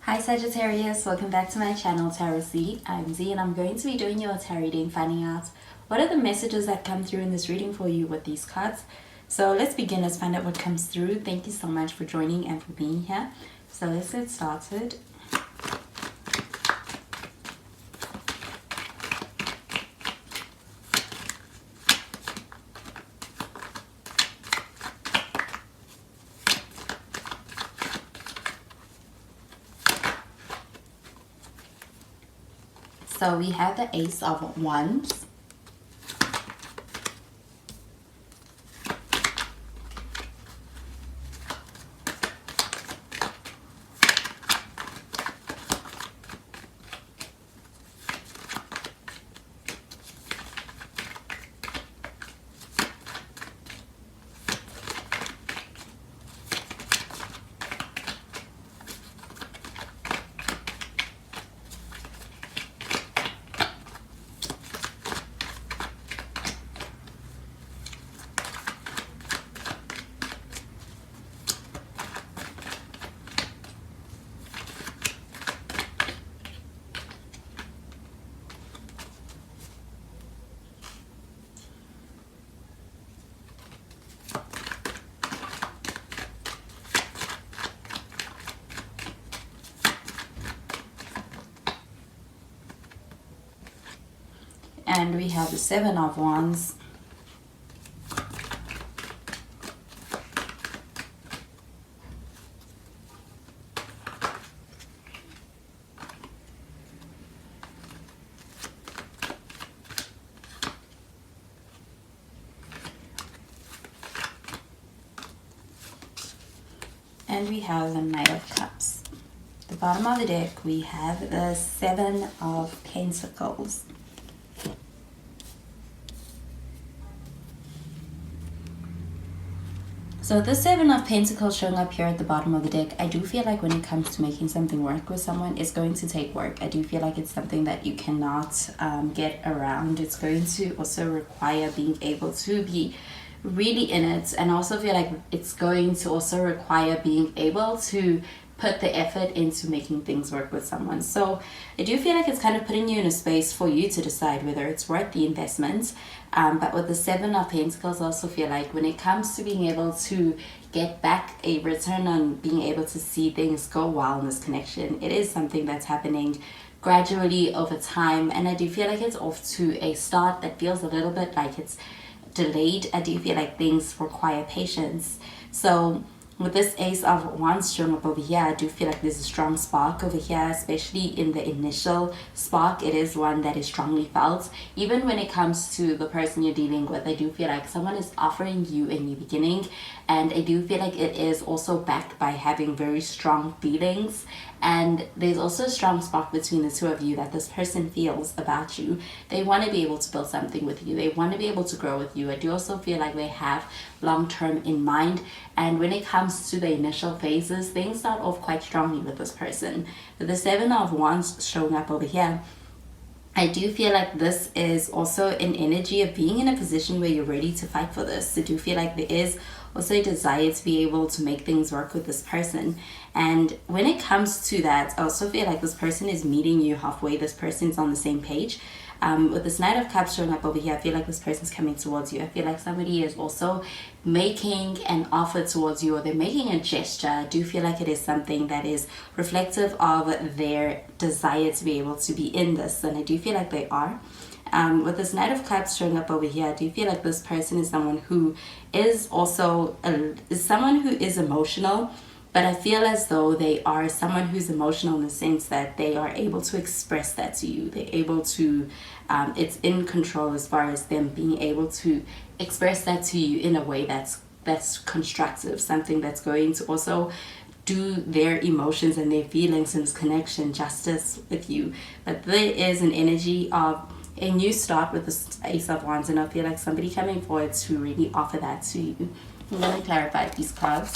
Hi Sagittarius, welcome back to my channel Tarot Z. I'm Z and I'm going to be doing your tarot reading, finding out what are the messages that come through in this reading for you with these cards. So let's begin, let's find out what comes through. Thank you so much for joining and for being here. So let's get started. So we have the Ace of Wands. And we have the Seven of Wands. And we have the Knight of Cups. At the bottom of the deck, we have the Seven of Pentacles. So the Seven of Pentacles showing up here at the bottom of the deck, I do feel like when it comes to making something work with someone, it's going to take work. I do feel like it's something that you cannot get around. It's going to also require being able to be really in it, and also feel like it's going to also require being able to put the effort into making things work with someone. So I do feel like it's kind of putting you in a space for you to decide whether it's worth the investment. But with the Seven of Pentacles, I also feel like when it comes to being able to get back a return on being able to see things go well in this connection, it is something that's happening gradually over time. And I do feel like it's off to a start that feels a little bit like it's delayed. I do feel like things require patience. So with this Ace of Wands showing up over here, I do feel like there's a strong spark over here, especially in the initial spark. It is one that is strongly felt. Even when it comes to the person you're dealing with, I do feel like someone is offering you a new beginning. And I do feel like it is also backed by having very strong feelings. And there's also a strong spark between the two of you that this person feels about you. They want to be able to build something with you. They want to be able to grow with you. I do also feel like they have long-term in mind. And when it comes to the initial phases, things start off quite strongly with this person. With the Seven of Wands showing up over here, I do feel like this is also an energy of being in a position where you're ready to fight for this. I do feel like there is also a desire to be able to make things work with this person. And when it comes to that, I also feel like this person is meeting you halfway. This person's on the same page. With this Knight of Cups showing up over here, I feel like this person's coming towards you. I feel like somebody is also making an offer towards you, or they're making a gesture. I do feel like it is something that is reflective of their desire to be able to be in this, and I do feel like they are. With this Knight of Cups showing up over here, I do feel like this person is someone who is also someone who is emotional, but I feel as though they are someone who's emotional in the sense that they are able to express that to you. They're able to, it's in control as far as them being able to express that to you in a way that's constructive, something that's going to also do their emotions and their feelings and this connection justice with you. But there is an energy of a new start with this Ace of Wands, and I feel like somebody coming forward to really offer that to you. I'm going to clarify these cards.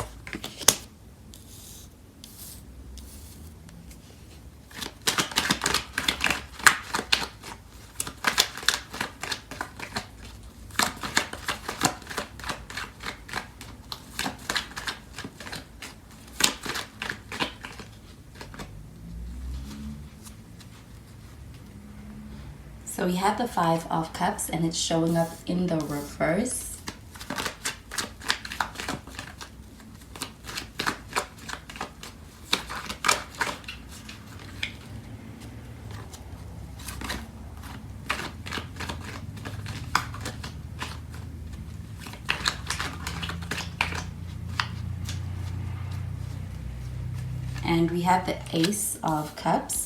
So we have the Five of Cups and it's showing up in the reverse. And we have the Ace of Cups.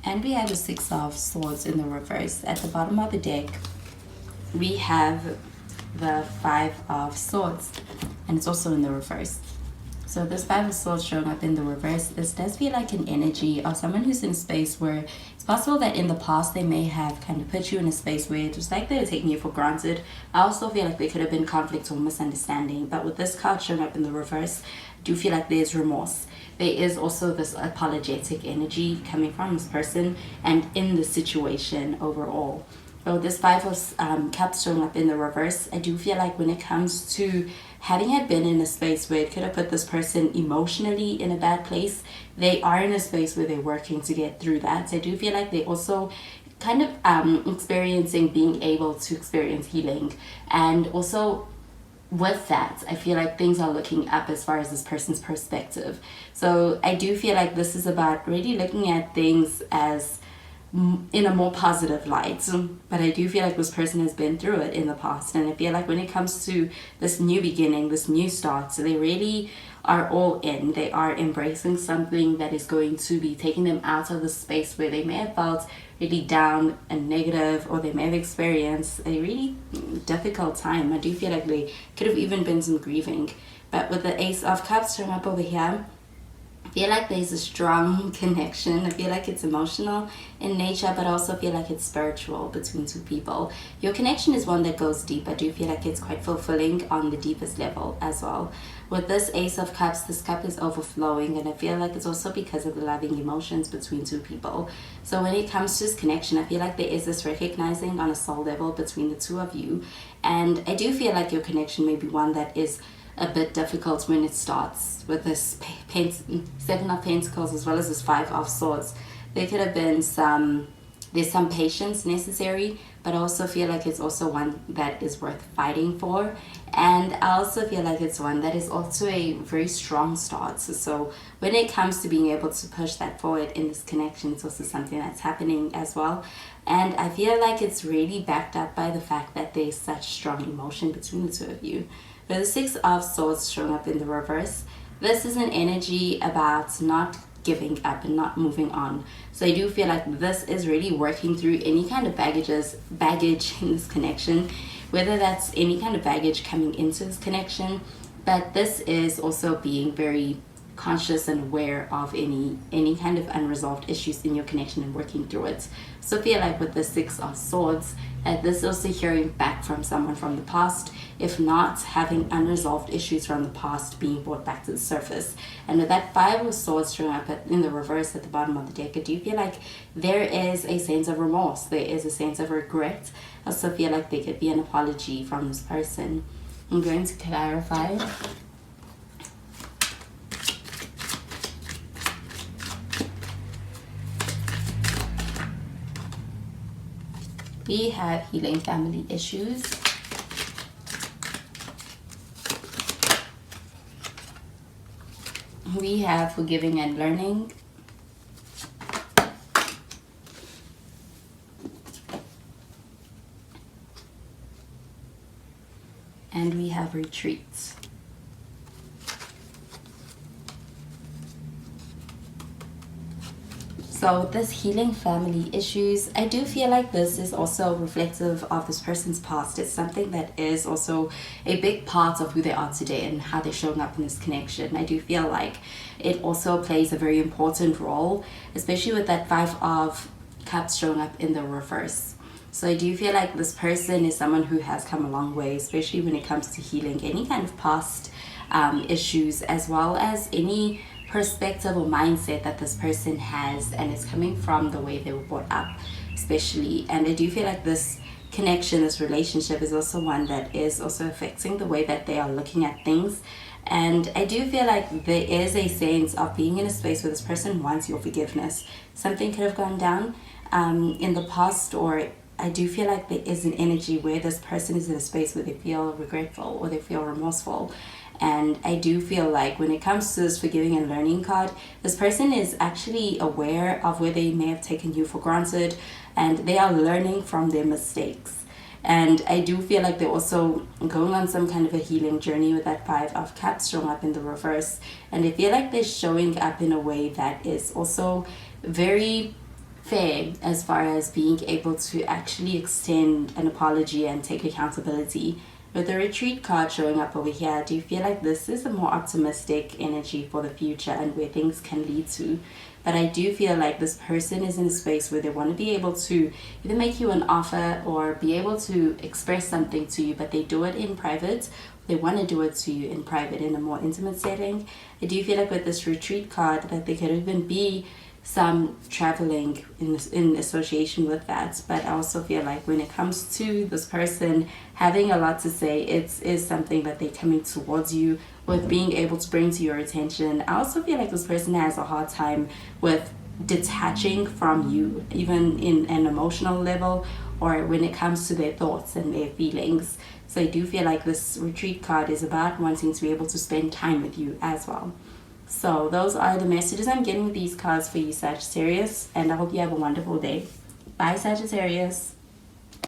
And we have the Six of Swords in the reverse. At the bottom of the deck, we have the Five of Swords, and it's also in the reverse. So this Five of Swords showing up in the reverse, this does feel like an energy of someone who's in a space where it's possible that in the past they may have kind of put you in a space where it was like they were taking you for granted. I also feel like there could have been conflict or misunderstanding, but with this card showing up in the reverse, I do feel like there's remorse. There is also this apologetic energy coming from this person and in the situation overall. So this Five of Cups showing up in the reverse, I do feel like when it comes to having had been in a space where it could have put this person emotionally in a bad place, they are in a space where they're working to get through that. So I do feel like they also kind of experiencing being able to experience healing. And also with that, I feel like things are looking up as far as this person's perspective. So I do feel like this is about really looking at things as in a more positive light. But I do feel like this person has been through it in the past, and I feel like when it comes to this new beginning, this new start, so they really are all in. They are embracing something that is going to be taking them out of the space where they may have felt really down and negative, or they may have experienced a really difficult time. I do feel like they could have even been some grieving. But with the Ace of Cups showing up over here, I feel like there's a strong connection. I feel like it's emotional in nature, but I also feel like it's spiritual between two people. Your connection is one that goes deep. I do feel like it's quite fulfilling on the deepest level as well. With this Ace of Cups, this cup is overflowing, and I feel like it's also because of the loving emotions between two people. So when it comes to this connection, I feel like there is this recognizing on a soul level between the two of you. And I do feel like your connection may be one that is a bit difficult when it starts with this Seven of Pentacles as well as this Five of Swords. There could have been there's some patience necessary, but I also feel like it's also one that is worth fighting for. And I also feel like it's one that is also a very strong start. So when it comes to being able to push that forward in this connection, it's also something that's happening as well. And I feel like it's really backed up by the fact that there's such strong emotion between the two of you. With the Six of Swords showing up in the reverse, this is an energy about not giving up and not moving on. So I do feel like this is really working through any kind of baggage in this connection, whether that's any kind of baggage coming into this connection, but this is also being very conscious and aware of any kind of unresolved issues in your connection and working through it. So I feel like with the Six of Swords, this is also hearing back from someone from the past, if not having unresolved issues from the past being brought back to the surface. And with that Five of Swords showing up in the reverse at the bottom of the deck, I do feel like there is a sense of remorse, there is a sense of regret. I also feel like there could be an apology from this person. I'm going to clarify. We have healing family issues. We have forgiving and learning. And we have retreats. So with this healing family issues, I do feel like this is also reflective of this person's past. It's something that is also a big part of who they are today and how they're showing up in this connection. I do feel like it also plays a very important role, especially with that Five of Cups showing up in the reverse. So I do feel like this person is someone who has come a long way, especially when it comes to healing any kind of past issues, as well as any perspective or mindset that this person has, and it's coming from the way they were brought up, especially. And I do feel like this connection, this relationship, is also one that is also affecting the way that they are looking at things. And I do feel like there is a sense of being in a space where this person wants your forgiveness. Something could have gone down in the past, or I do feel like there is an energy where this person is in a space where they feel regretful or they feel remorseful. And I do feel like when it comes to this forgiving and learning card, this person is actually aware of where they may have taken you for granted, and they are learning from their mistakes. And I do feel like they're also going on some kind of a healing journey with that Five of Cups showing up in the reverse. And I feel like they're showing up in a way that is also very fair, as far as being able to actually extend an apology and take accountability. With the Retreat card showing up over here, I do feel like this is a more optimistic energy for the future and where things can lead to. But I do feel like this person is in a space where they want to be able to either make you an offer or be able to express something to you, but they do it in private. They want to do it to you in private, in a more intimate setting. I do feel like with this Retreat card that there could even be some traveling in association with that. But I also feel like when it comes to this person having a lot to say, it is something that they're coming towards you with, being able to bring to your attention. I also feel like this person has a hard time with detaching from you, even in an emotional level, or when it comes to their thoughts and their feelings. So I do feel like this Retreat card is about wanting to be able to spend time with you as well. So those are the messages I'm getting with these cards for you, Sagittarius, and I hope you have a wonderful day. Bye, Sagittarius.